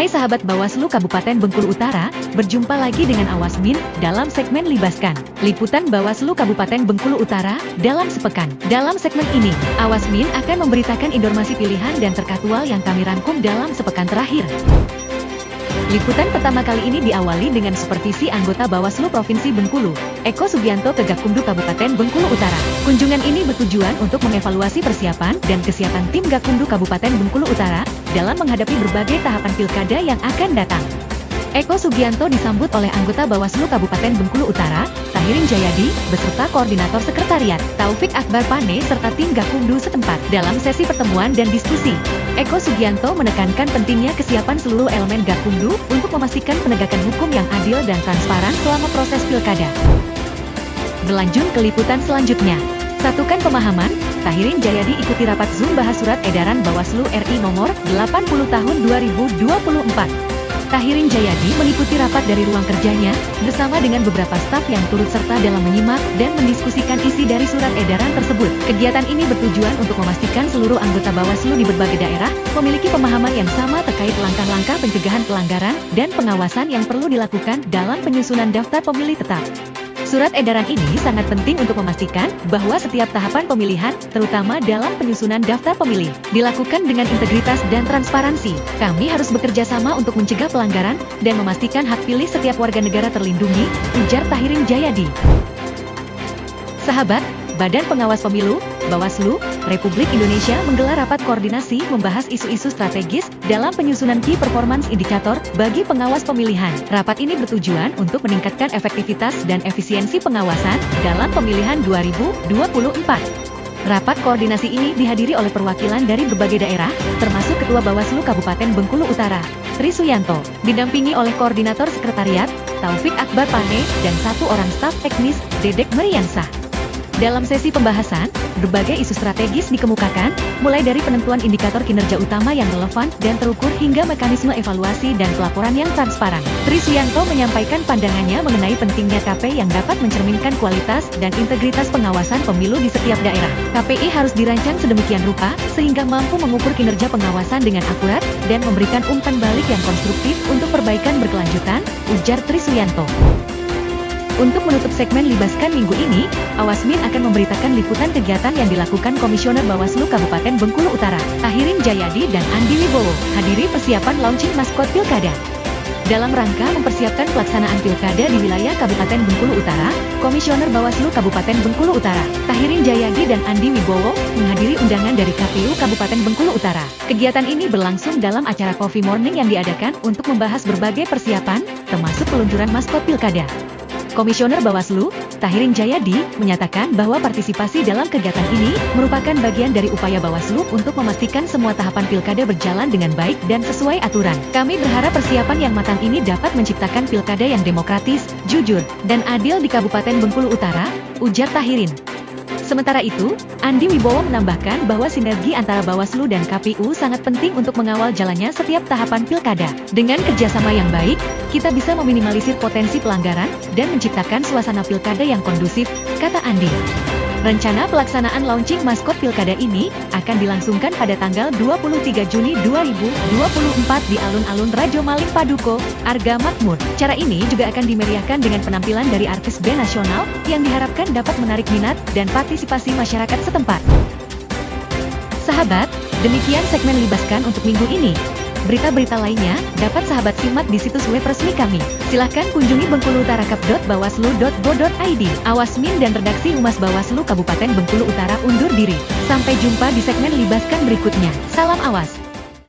Hai sahabat Bawaslu Kabupaten Bengkulu Utara, berjumpa lagi dengan Awasmin dalam segmen Libaskan. Liputan Bawaslu Kabupaten Bengkulu Utara dalam sepekan. Dalam segmen ini, Awasmin akan memberitakan informasi pilihan dan terkatual yang kami rangkum dalam sepekan terakhir. Liputan pertama kali ini diawali dengan supervisi anggota Bawaslu Provinsi Bengkulu, Eko Sugianto ke Gakumdu Kabupaten Bengkulu Utara. Kunjungan ini bertujuan untuk mengevaluasi persiapan dan kesiapan tim Gakumdu Kabupaten Bengkulu Utara dalam menghadapi berbagai tahapan pilkada yang akan datang. Eko Sugianto disambut oleh anggota Bawaslu Kabupaten Bengkulu Utara, Tahirin Jayadi, beserta Koordinator Sekretariat, Taufik Akbar Pane serta tim Gakumdu setempat. Dalam sesi pertemuan dan diskusi, Eko Sugianto menekankan pentingnya kesiapan seluruh elemen Gakumdu untuk memastikan penegakan hukum yang adil dan transparan selama proses pilkada. Berlanjut ke liputan selanjutnya. Satukan pemahaman, Tahirin Jayadi ikuti rapat Zoom bahas surat edaran Bawaslu RI nomor 80 tahun 2024. Tahirin Jayadi mengikuti rapat dari ruang kerjanya, bersama dengan beberapa staf yang turut serta dalam menyimak dan mendiskusikan isi dari surat edaran tersebut. Kegiatan ini bertujuan untuk memastikan seluruh anggota Bawaslu di berbagai daerah memiliki pemahaman yang sama terkait langkah-langkah pencegahan pelanggaran dan pengawasan yang perlu dilakukan dalam penyusunan daftar pemilih tetap. Surat edaran ini sangat penting untuk memastikan bahwa setiap tahapan pemilihan, terutama dalam penyusunan daftar pemilih, dilakukan dengan integritas dan transparansi. Kami harus bekerja sama untuk mencegah pelanggaran dan memastikan hak pilih setiap warga negara terlindungi, ujar Tahirin Jayadi. Sahabat, Badan Pengawas Pemilu, Bawaslu, Republik Indonesia menggelar rapat koordinasi membahas isu-isu strategis dalam penyusunan Key Performance Indicator bagi pengawas pemilihan. Rapat ini bertujuan untuk meningkatkan efektivitas dan efisiensi pengawasan dalam pemilihan 2024. Rapat koordinasi ini dihadiri oleh perwakilan dari berbagai daerah, termasuk Ketua Bawaslu Kabupaten Bengkulu Utara, Tri Suyanto, didampingi oleh Koordinator Sekretariat, Taufik Akbar Pane, dan satu orang staf teknis, Dedek Meriansah. Dalam sesi pembahasan, berbagai isu strategis dikemukakan, mulai dari penentuan indikator kinerja utama yang relevan dan terukur hingga mekanisme evaluasi dan pelaporan yang transparan. Tri Suyanto menyampaikan pandangannya mengenai pentingnya KP yang dapat mencerminkan kualitas dan integritas pengawasan pemilu di setiap daerah. KPI harus dirancang sedemikian rupa, sehingga mampu mengukur kinerja pengawasan dengan akurat dan memberikan umpan balik yang konstruktif untuk perbaikan berkelanjutan, ujar Tri Suyanto. Untuk menutup segmen Libaskan minggu ini, Awasmin akan memberitakan liputan kegiatan yang dilakukan Komisioner Bawaslu Kabupaten Bengkulu Utara, Tahirin Jayadi dan Andi Wibowo, hadiri persiapan launching maskot pilkada. Dalam rangka mempersiapkan pelaksanaan pilkada di wilayah Kabupaten Bengkulu Utara, Komisioner Bawaslu Kabupaten Bengkulu Utara, Tahirin Jayadi dan Andi Wibowo, menghadiri undangan dari KPU Kabupaten Bengkulu Utara. Kegiatan ini berlangsung dalam acara Coffee Morning yang diadakan untuk membahas berbagai persiapan, termasuk peluncuran maskot pilkada. Komisioner Bawaslu, Tahirin Jayadi, menyatakan bahwa partisipasi dalam kegiatan ini merupakan bagian dari upaya Bawaslu untuk memastikan semua tahapan pilkada berjalan dengan baik dan sesuai aturan. Kami berharap persiapan yang matang ini dapat menciptakan pilkada yang demokratis, jujur, dan adil di Kabupaten Bengkulu Utara, ujar Tahirin. Sementara itu, Andi Wibowo menambahkan bahwa sinergi antara Bawaslu dan KPU sangat penting untuk mengawal jalannya setiap tahapan pilkada. Dengan kerjasama yang baik, kita bisa meminimalisir potensi pelanggaran dan menciptakan suasana pilkada yang kondusif, kata Andi. Rencana pelaksanaan launching maskot pilkada ini akan dilangsungkan pada tanggal 23 Juni 2024 di alun-alun Rajo Maling Paduko, Arga Makmur. Cara ini juga akan dimeriahkan dengan penampilan dari artis band nasional yang diharapkan dapat menarik minat dan partisipasi masyarakat setempat. Sahabat, demikian segmen Libaskan untuk minggu ini. Berita-berita lainnya dapat sahabat simak di situs web resmi kami. Silahkan kunjungi bengkuluutarakap.bawaslu.go.id. Awasmin dan redaksi Humas Bawaslu Kabupaten Bengkulu Utara undur diri. Sampai jumpa di segmen Libaskan berikutnya. Salam awas.